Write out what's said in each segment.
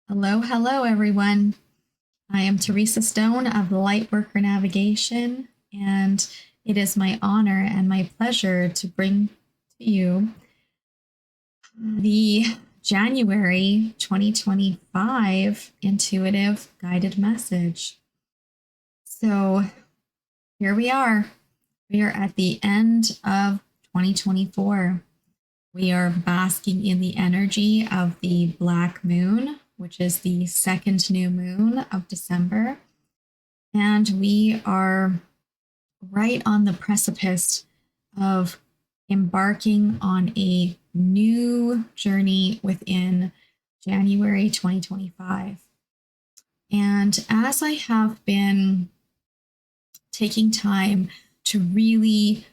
Hello, hello, everyone. I am Teresa Stone of Lightworker Navigation, and it is my honor and my pleasure to bring to you the January 2025 intuitive guided message. So here we are. We are at the end of 2024. We are basking in the energy of the black moon, which is the second new moon of December. And we are right on the precipice of embarking on a new journey within January 2025. And as I have been taking time to really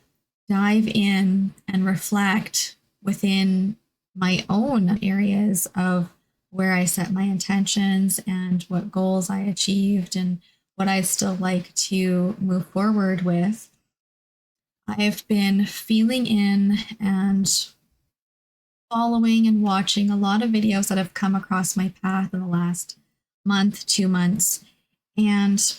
dive in and reflect within my own areas of where I set my intentions and what goals I achieved and what I'd still like to move forward with, I've been feeling in and following and watching a lot of videos that have come across my path in the last month, 2 months. And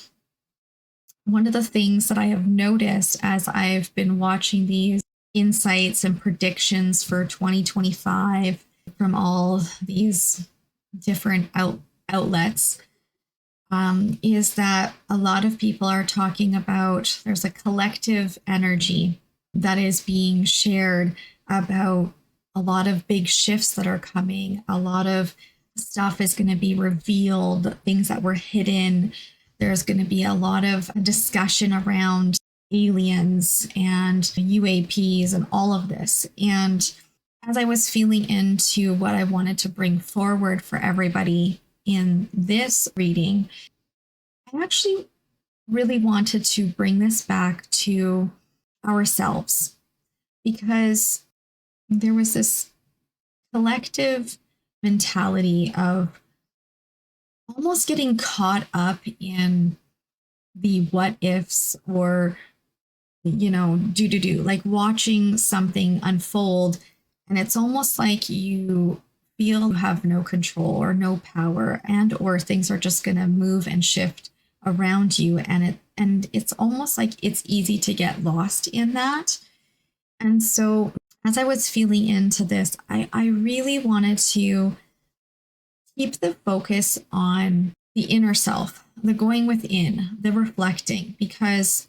one of the things that I have noticed as I've been watching these insights and predictions for 2025 from all these different outlets is that a lot of people are talking about there's a collective energy that is being shared about a lot of big shifts that are coming. A lot of stuff is going to be revealed, things that were hidden. There's going to be a lot of discussion around aliens and UAPs and all of this. And as I was feeling into what I wanted to bring forward for everybody in this reading, I actually really wanted to bring this back to ourselves because there was this collective mentality of almost getting caught up in the what ifs or, like watching something unfold. And it's almost like you feel you have no control or no power or things are just going to move and shift around you. And it's almost like it's easy to get lost in that. And so as I was feeling into this, I really wanted to keep the focus on the inner self, the going within, the reflecting, because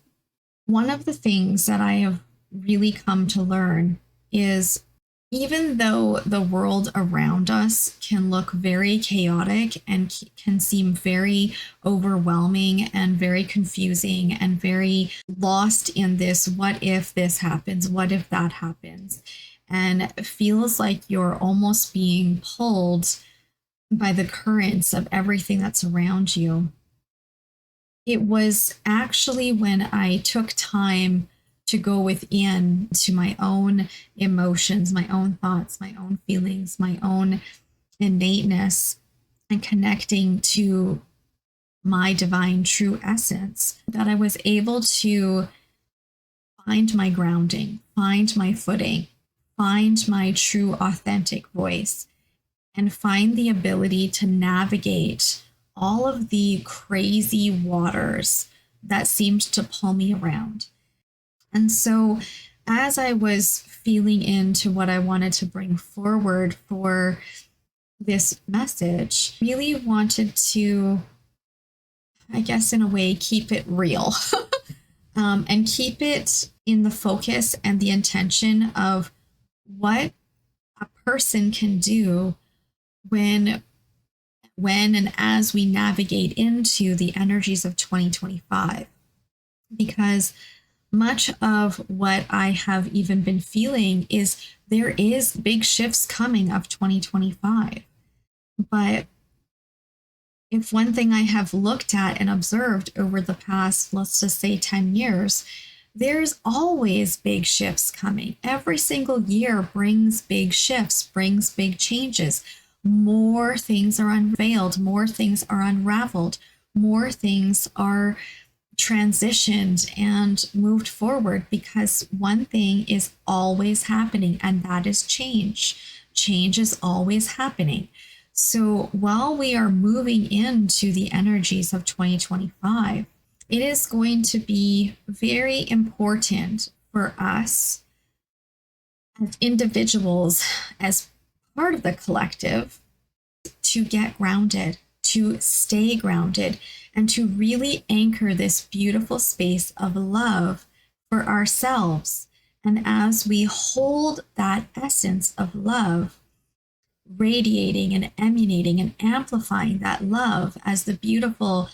one of the things that I have really come to learn is even though the world around us can look very chaotic and can seem very overwhelming and very confusing and very lost in this, what if this happens? What if that happens? And it feels like you're almost being pulled by the currents of everything that's around you. It was actually when I took time to go within to my own emotions, my own thoughts, my own feelings, my own innateness, and connecting to my divine true essence, that I was able to find my grounding, find my footing, find my true authentic voice, and find the ability to navigate all of the crazy waters that seemed to pull me around. And so as I was feeling into what I wanted to bring forward for this message, really wanted to, I guess in a way, keep it real and keep it in the focus and the intention of what a person can do when and as we navigate into the energies of 2025. Because much of what I have even been feeling is there is big shifts coming of 2025. But if one thing I have looked at and observed over the past, let's just say 10 years, there's always big shifts coming. Every single year brings big shifts, brings big changes. More things are unveiled, more things are unraveled, more things are transitioned and moved forward, because one thing is always happening, and that is change. Change is always happening. So while we are moving into the energies of 2025, it is going to be very important for us as individuals, as part of the collective, to get grounded, to stay grounded, and to really anchor this beautiful space of love for ourselves. And as we hold that essence of love, radiating and emanating and amplifying that love as the beautiful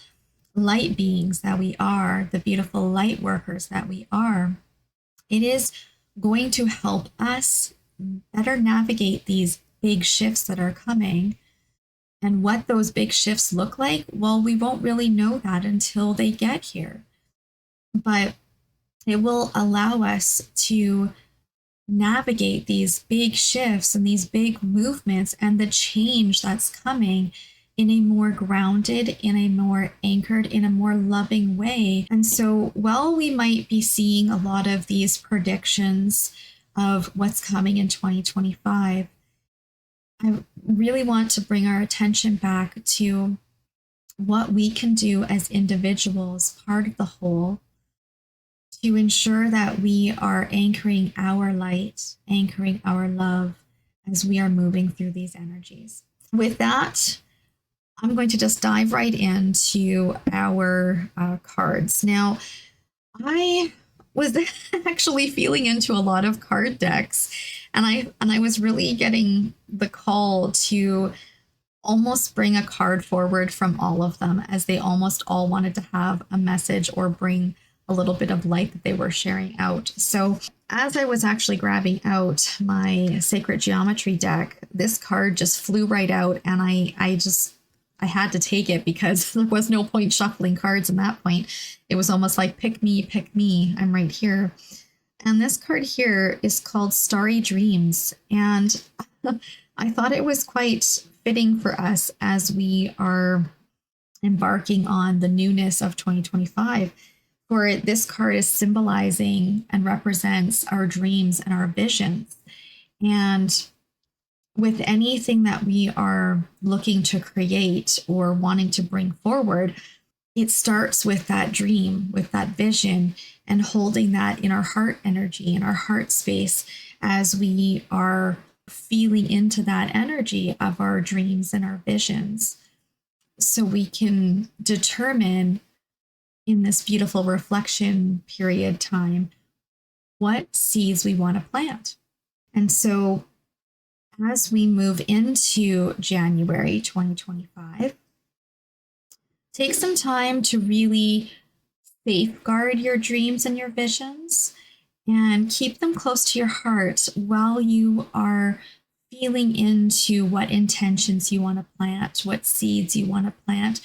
light beings that we are, the beautiful light workers that we are, it is going to help us better navigate these big shifts that are coming. And what those big shifts look like, well, we won't really know that until they get here. But it will allow us to navigate these big shifts and these big movements and the change that's coming in a more grounded, in a more anchored, in a more loving way. And so while we might be seeing a lot of these predictions of what's coming in 2025, I really want to bring our attention back to what we can do as individuals, part of the whole, to ensure that we are anchoring our light, anchoring our love as we are moving through these energies. With that, I'm going to just dive right into our cards. Now, I was actually feeling into a lot of card decks, and I was really getting the call to almost bring a card forward from all of them, as they almost all wanted to have a message or bring a little bit of light that they were sharing out. So as I was actually grabbing out my sacred geometry deck, this card just flew right out, and I had to take it because there was no point shuffling cards at that point. It was almost like, pick me, I'm right here. And this card here is called Starry Dreams. And I thought it was quite fitting for us as we are embarking on the newness of 2025. For this card is symbolizing and represents our dreams and our visions. And with anything that we are looking to create or wanting to bring forward, it starts with that dream, with that vision, and holding that in our heart energy, in our heart space, as we are feeling into that energy of our dreams and our visions. So we can determine in this beautiful reflection period time what seeds we want to plant. And so as we move into January 2025, take some time to really safeguard your dreams and your visions and keep them close to your heart while you are feeling into what intentions you want to plant, what seeds you want to plant,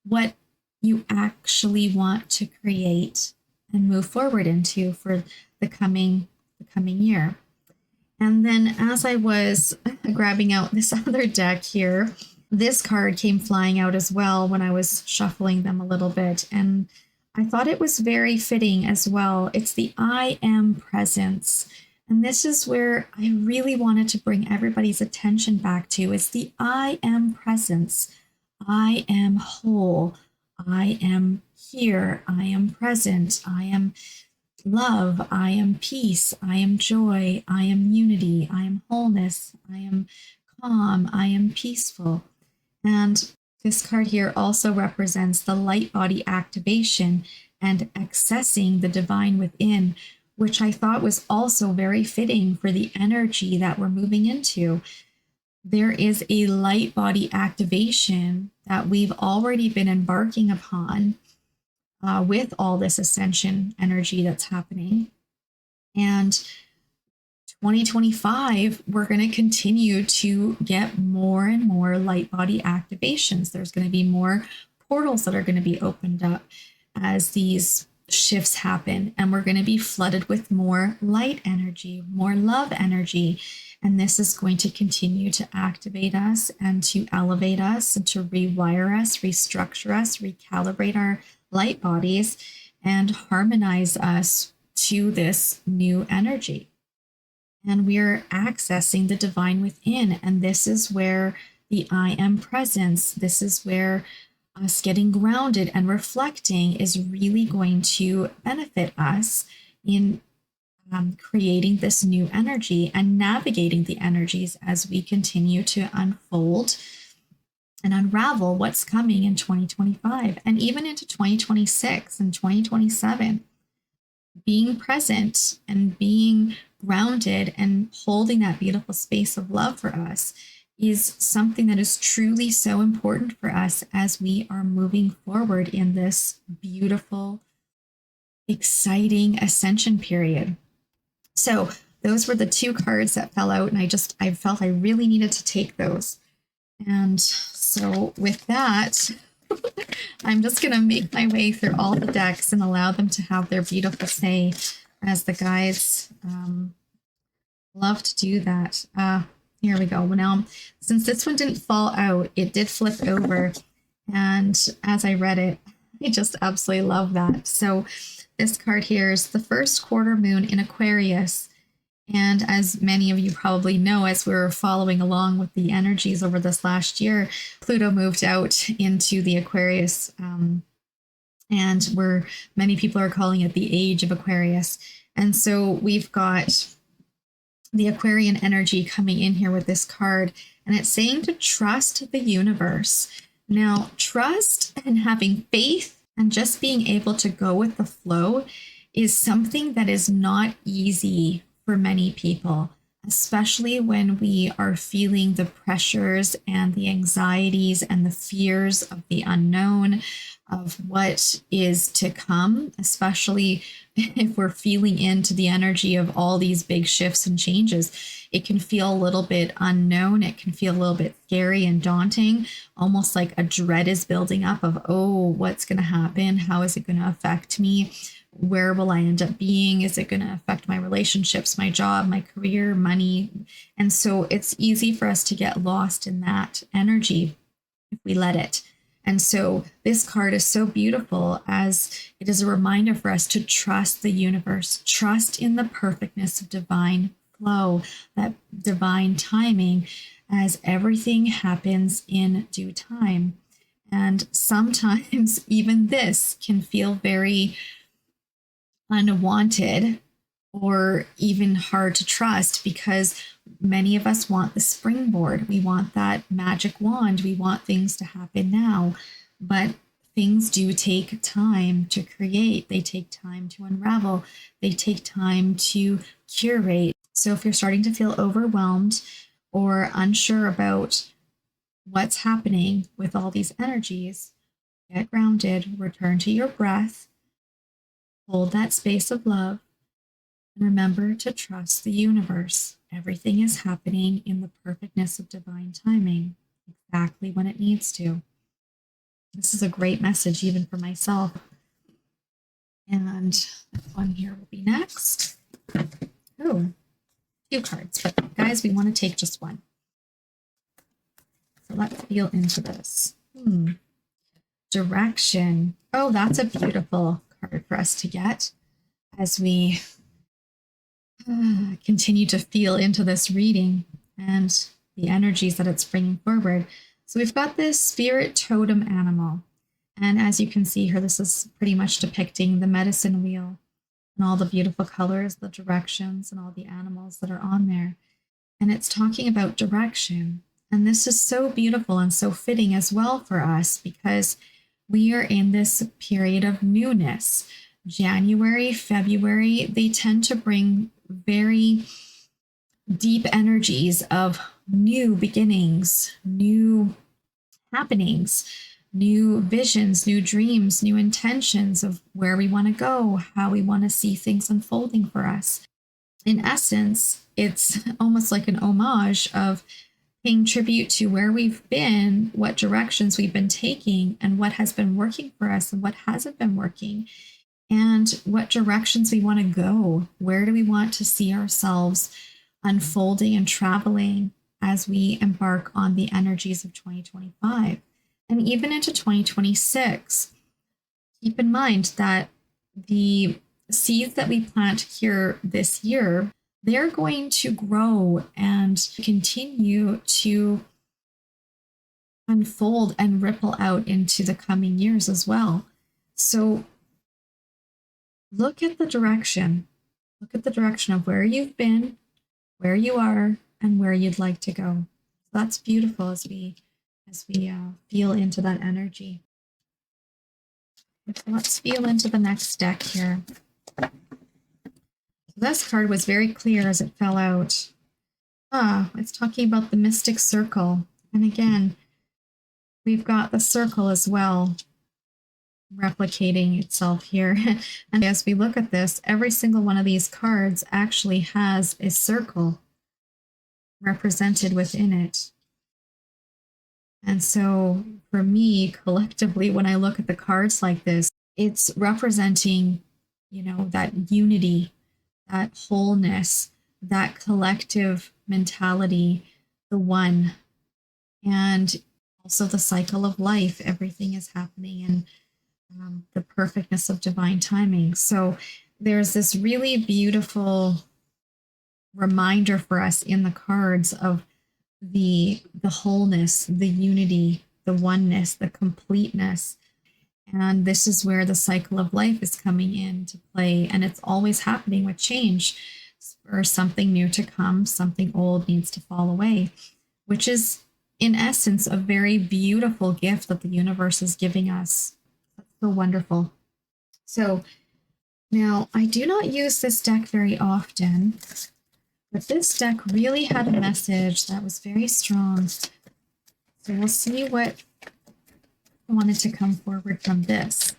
what you actually want to create and move forward into for the coming year. And then as I was grabbing out this other deck here, this card came flying out as well when I was shuffling them a little bit. And I thought it was very fitting as well. It's the I Am Presence. And this is where I really wanted to bring everybody's attention back to. It's the I Am Presence. I am whole. I am here. I am present. I am love. I am peace. I am joy. I am unity. I am wholeness. I am calm. I am peaceful. And this card here also represents the light body activation and accessing the divine within, which I thought was also very fitting for the energy that we're moving into. There is a light body activation that we've already been embarking upon with all this ascension energy that's happening. And 2025, we're going to continue to get more and more light body activations. There's going to be more portals that are going to be opened up as these shifts happen, and we're going to be flooded with more light energy, more love energy. And this is going to continue to activate us and to elevate us and to rewire us, restructure us, recalibrate our light bodies, and harmonize us to this new energy. And we're accessing the divine within. And this is where the I am presence. This is where us getting grounded and reflecting is really going to benefit us in creating this new energy and navigating the energies as we continue to unfold and unravel what's coming in 2025 and even into 2026 and 2027. Being present and being grounded and holding that beautiful space of love for us is something that is truly so important for us as we are moving forward in this beautiful, exciting ascension period. So those were the two cards that fell out, and I felt I really needed to take those. And so with that, I'm just going to make my way through all the decks and allow them to have their beautiful say, as the guides love to do that. Here we go. Now, since this one didn't fall out, it did flip over. And as I read it, I just absolutely love that. So this card here is the first quarter moon in Aquarius. And as many of you probably know, as we're following along with the energies over this last year, Pluto moved out into the Aquarius, and where many people are calling it the age of Aquarius. And so we've got the Aquarian energy coming in here with this card, and it's saying to trust the universe. Now, trust and having faith and just being able to go with the flow is something that is not easy for many people, especially when we are feeling the pressures and the anxieties and the fears of the unknown, of what is to come, especially if we're feeling into the energy of all these big shifts and changes. It can feel a little bit unknown. It can feel a little bit scary and daunting, almost like a dread is building up of, oh, what's going to happen? How is it going to affect me? Where will I end up being? Is it going to affect my relationships, my job, my career, money? And so it's easy for us to get lost in that energy if we let it. And so this card is so beautiful, as it is a reminder for us to trust the universe, trust in the perfectness of divine flow, that divine timing, as everything happens in due time. And sometimes even this can feel very unwanted or even hard to trust, because many of us want the springboard. We want that magic wand. We want things to happen now. But things do take time to create. They take time to unravel. They take time to curate. So if you're starting to feel overwhelmed or unsure about what's happening with all these energies, get grounded, return to your breath, hold that space of love, and remember to trust the universe. Everything is happening in the perfectness of divine timing, exactly when it needs to. This is a great message even for myself. And this one here will be next. Oh, two cards, but guys, we want to take just one. So let's feel into this. Direction. Oh, that's a beautiful card for us to get as we continue to feel into this reading and the energies that it's bringing forward. So we've got this spirit totem animal. And as you can see here, this is pretty much depicting the medicine wheel and all the beautiful colors, the directions, and all the animals that are on there. And it's talking about direction. And this is so beautiful and so fitting as well for us, because we are in this period of newness. January, February, they tend to bring very deep energies of new beginnings, new happenings, new visions, new dreams, new intentions of where we want to go, how we want to see things unfolding for us. In essence, it's almost like an homage of paying tribute to where we've been, what directions we've been taking, and what has been working for us and what hasn't been working, and what directions we want to go. Where do we want to see ourselves unfolding and traveling as we embark on the energies of 2025 and even into 2026? Keep in mind that the seeds that we plant here this year, they're going to grow and continue to unfold and ripple out into the coming years as well. So look at the direction. Look at the direction of where you've been, where you are, and where you'd like to go. That's beautiful as we feel into that energy. So let's feel into the next deck here. So this card was very clear as it fell out. It's talking about the mystic circle. And again, we've got the circle as well, replicating itself here. And as we look at this, every single one of these cards actually has a circle represented within it. And so for me, collectively, when I look at the cards like this, it's representing, that unity, that wholeness, that collective mentality, the one, and also the cycle of life. Everything is happening in the perfectness of divine timing. So there's this really beautiful reminder for us in the cards of the wholeness, the unity, the oneness, the completeness. And this is where the cycle of life is coming into play. And it's always happening with change, or something new to come, something old needs to fall away, which is in essence a very beautiful gift that the universe is giving us. That's so wonderful. So now I do not use this deck very often, but this deck really had a message that was very strong. So we'll see what wanted to come forward from this.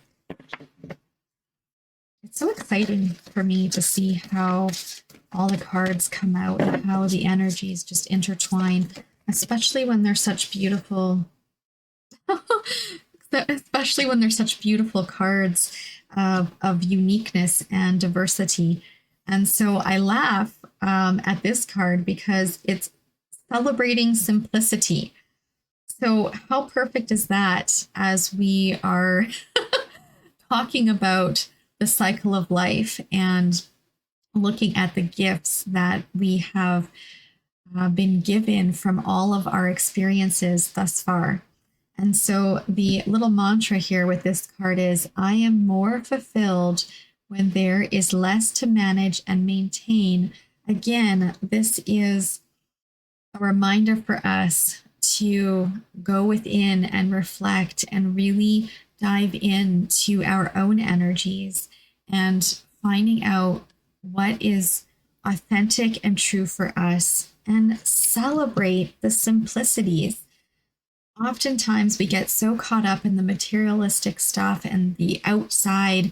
It's so exciting for me to see how all the cards come out and how the energies just intertwine, especially when they're such beautiful especially when they're such beautiful cards of uniqueness and diversity. And so I laugh at this card because it's celebrating simplicity. So how perfect is that as we are talking about the cycle of life and looking at the gifts that we have been given from all of our experiences thus far. And so the little mantra here with this card is, I am more fulfilled when there is less to manage and maintain. Again, this is a reminder for us to go within and reflect and really dive into our own energies and finding out what is authentic and true for us and celebrate the simplicities. Oftentimes we get so caught up in the materialistic stuff and the outside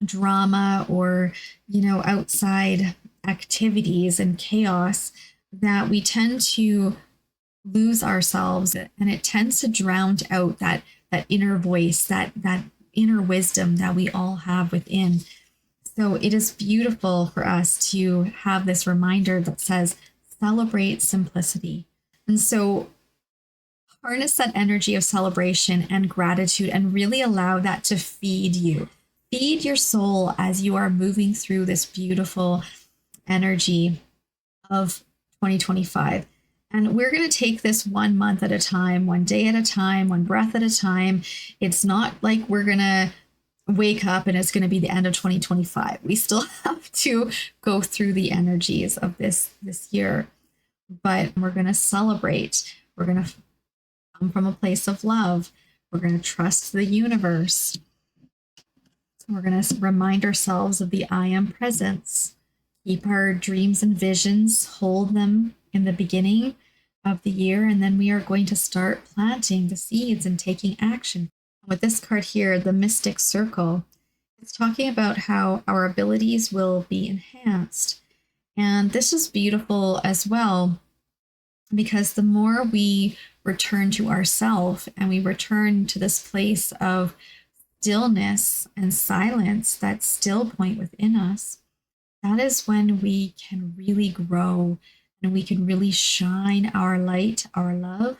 drama or, outside activities and chaos that we tend to lose ourselves, and it tends to drown out that inner voice, that inner wisdom that we all have within. So it is beautiful for us to have this reminder that says, celebrate simplicity. And so harness that energy of celebration and gratitude and really allow that to feed you. Feed your soul as you are moving through this beautiful energy of 2025. And we're going to take this 1 month at a time, 1 day at a time, 1 breath at a time. It's not like we're going to wake up and it's going to be the end of 2025. We still have to go through the energies of this year, but we're going to celebrate. We're going to come from a place of love. We're going to trust the universe. We're going to remind ourselves of the I am presence. Keep our dreams and visions, hold them in the beginning of the year, and then we are going to start planting the seeds and taking action. With this card here, the Mystic Circle, it's talking about how our abilities will be enhanced. And this is beautiful as well, because the more we return to ourself and we return to this place of stillness and silence, that still point within us, that is when we can really grow and we can really shine our light, our love,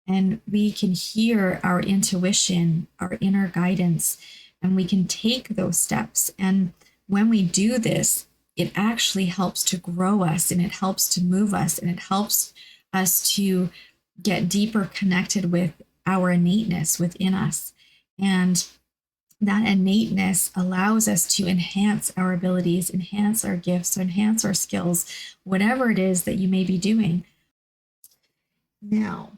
and we can hear our intuition, our inner guidance, and we can take those steps. And when we do this, it actually helps to grow us and it helps to move us and it helps us to get deeper connected with our innateness within us. And that innateness allows us to enhance our abilities, enhance our gifts, enhance our skills, whatever it is that you may be doing. Now,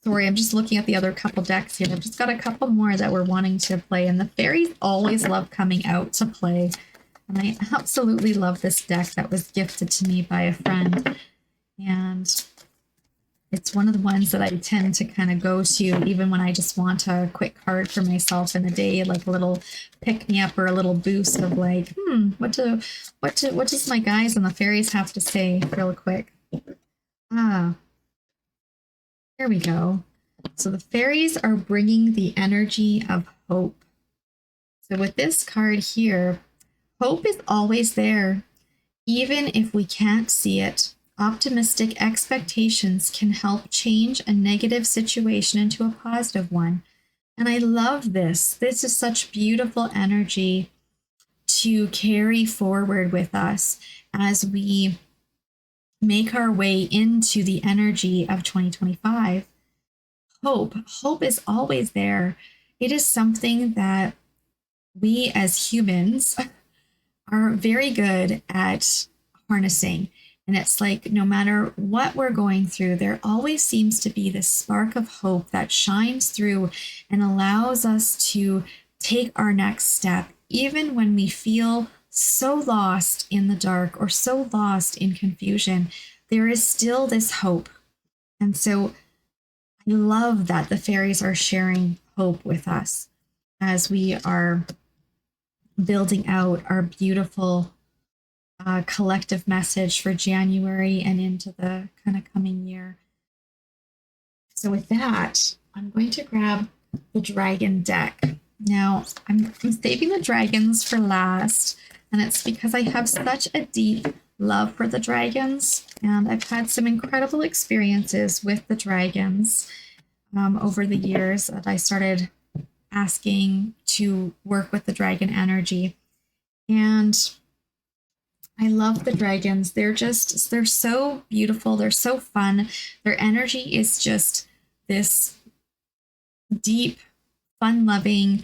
sorry, I'm just looking at the other couple decks here. I've just got a couple more that we're wanting to play, and the fairies always love coming out to play. And I absolutely love this deck that was gifted to me by a friend. And it's one of the ones that I tend to kind of go to even when I just want a quick card for myself in the day, like a little pick me up or a little boost of like, what does my guys and the fairies have to say real quick? Here we go. So the fairies are bringing the energy of hope. So with this card here, hope is always there. Even if we can't see it, optimistic expectations can help change a negative situation into a positive one. And I love this. This is such beautiful energy to carry forward with us as we make our way into the energy of 2025. Hope is always there. It is something that we as humans are very good at harnessing. And it's like no matter what we're going through, there always seems to be this spark of hope that shines through and allows us to take our next step, even when we feel so lost in the dark or so lost in confusion. There is still this hope. And so I love that the fairies are sharing hope with us as we are building out our beautiful collective message for January and into the kind of coming year. So with that, I'm going to grab the dragon deck. Now, I'm saving the dragons for last, and it's because I have such a deep love for the dragons, and I've had some incredible experiences with the dragons over the years that I started asking to work with the dragon energy. And I love the dragons. They're so beautiful. They're so fun. Their energy is just this deep, fun-loving,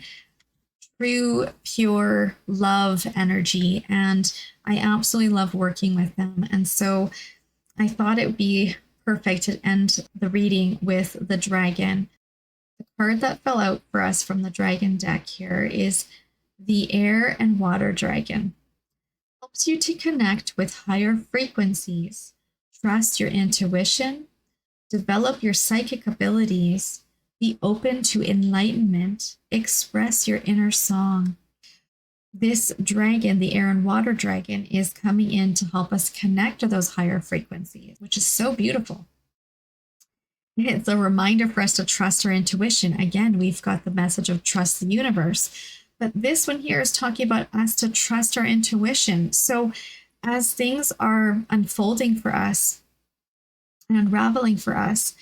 true, pure love energy. And I absolutely love working with them. And so I thought it would be perfect to end the reading with the dragon. The card that fell out for us from the dragon deck here is the air and water dragon. Helps you to connect with higher frequencies, trust your intuition, develop your psychic abilities, be open to enlightenment, express your inner song. This dragon, the air and water dragon, is coming in to help us connect to those higher frequencies, which is so beautiful. It's a reminder for us to trust our intuition. Again, we've got the message of trust the universe. But this one here is talking about us to trust our intuition. So as things are unfolding for us and unraveling for us,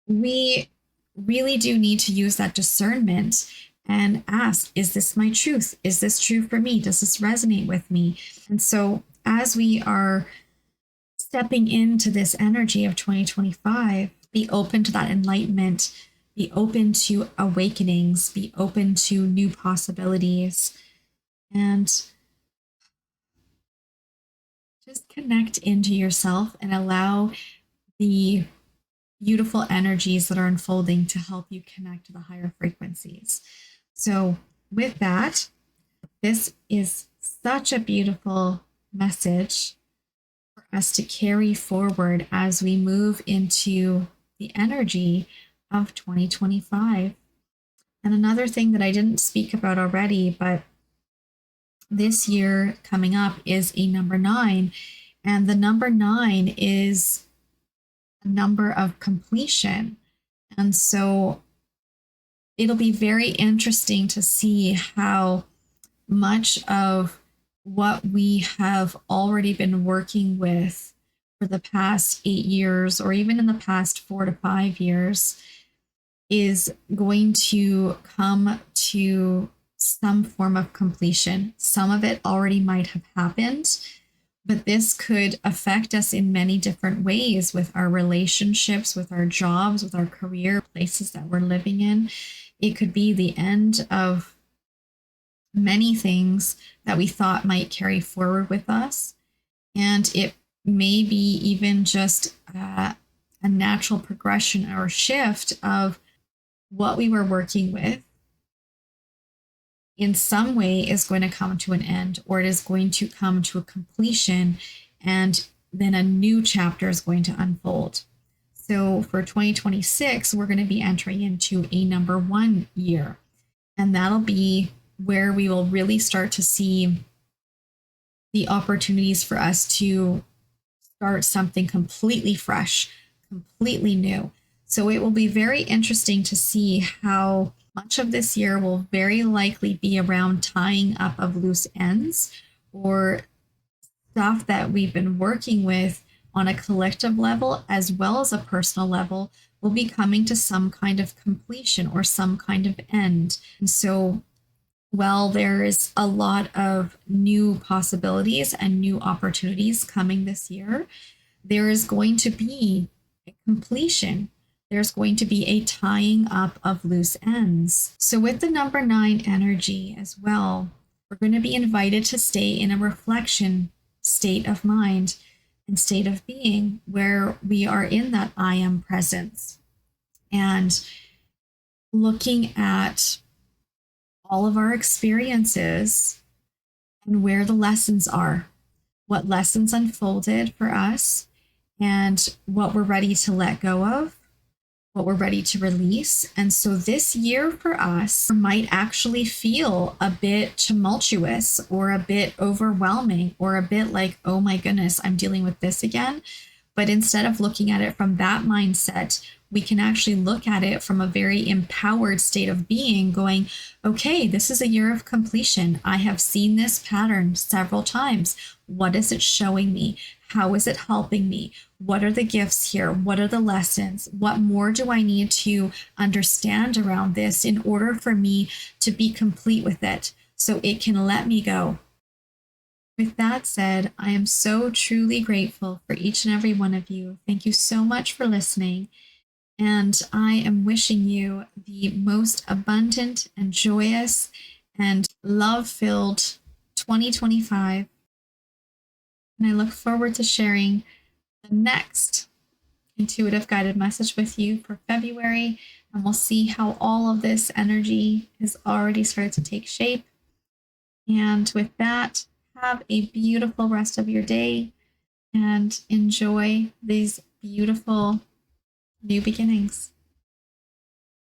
we really do need to use that discernment and ask, is this my truth? Is this true for me? Does this resonate with me? And so as we are stepping into this energy of 2025, be open to that enlightenment, be open to awakenings, be open to new possibilities, and just connect into yourself and allow the beautiful energies that are unfolding to help you connect to the higher frequencies. So with that, this is such a beautiful message for us to carry forward as we move into the energy of 2025. And another thing that I didn't speak about already, but this year coming up is a number 9. And the number 9 is a number of completion. And so it'll be very interesting to see how much of what we have already been working with for the past 8 years, or even in the past 4 to 5 years, is going to come to some form of completion. Some of it already might have happened, But this could affect us in many different ways with our relationships, with our jobs, with our career, places that we're living in. It could be the end of many things that we thought might carry forward with us. And it may be even just a natural progression or shift of what we were working with in some way is going to come to an end, or it is going to come to a completion, and then a new chapter is going to unfold. So for 2026, we're going to be entering into a number 1 year, and that'll be where we will really start to see the opportunities for us to start something completely fresh, completely new. So it will be very interesting to see how much of this year will very likely be around tying up of loose ends, or stuff that we've been working with on a collective level as well as a personal level will be coming to some kind of completion or some kind of end. And so while there is a lot of new possibilities and new opportunities coming this year, there is going to be a completion. There's going to be a tying up of loose ends. So, with the number 9 energy as well, we're going to be invited to stay in a reflection state of mind and state of being where we are in that I am presence and looking at all of our experiences and where the lessons are, what lessons unfolded for us, and what we're ready to let go of, what we're ready to release. And so this year for us might actually feel a bit tumultuous or a bit overwhelming or a bit like, oh my goodness, I'm dealing with this again. But instead of looking at it from that mindset, we can actually look at it from a very empowered state of being, going, okay, this is a year of completion. I have seen this pattern several times. What is it showing me? How is it helping me? What are the gifts here? What are the lessons? What more do I need to understand around this in order for me to be complete with it so it can let me go? With that said, I am so truly grateful for each and every one of you. Thank you so much for listening. And I am wishing you the most abundant and joyous and love filled 2025. And I look forward to sharing the next intuitive guided message with you for February. And we'll see how all of this energy has already started to take shape. And with that, have a beautiful rest of your day and enjoy these beautiful new beginnings.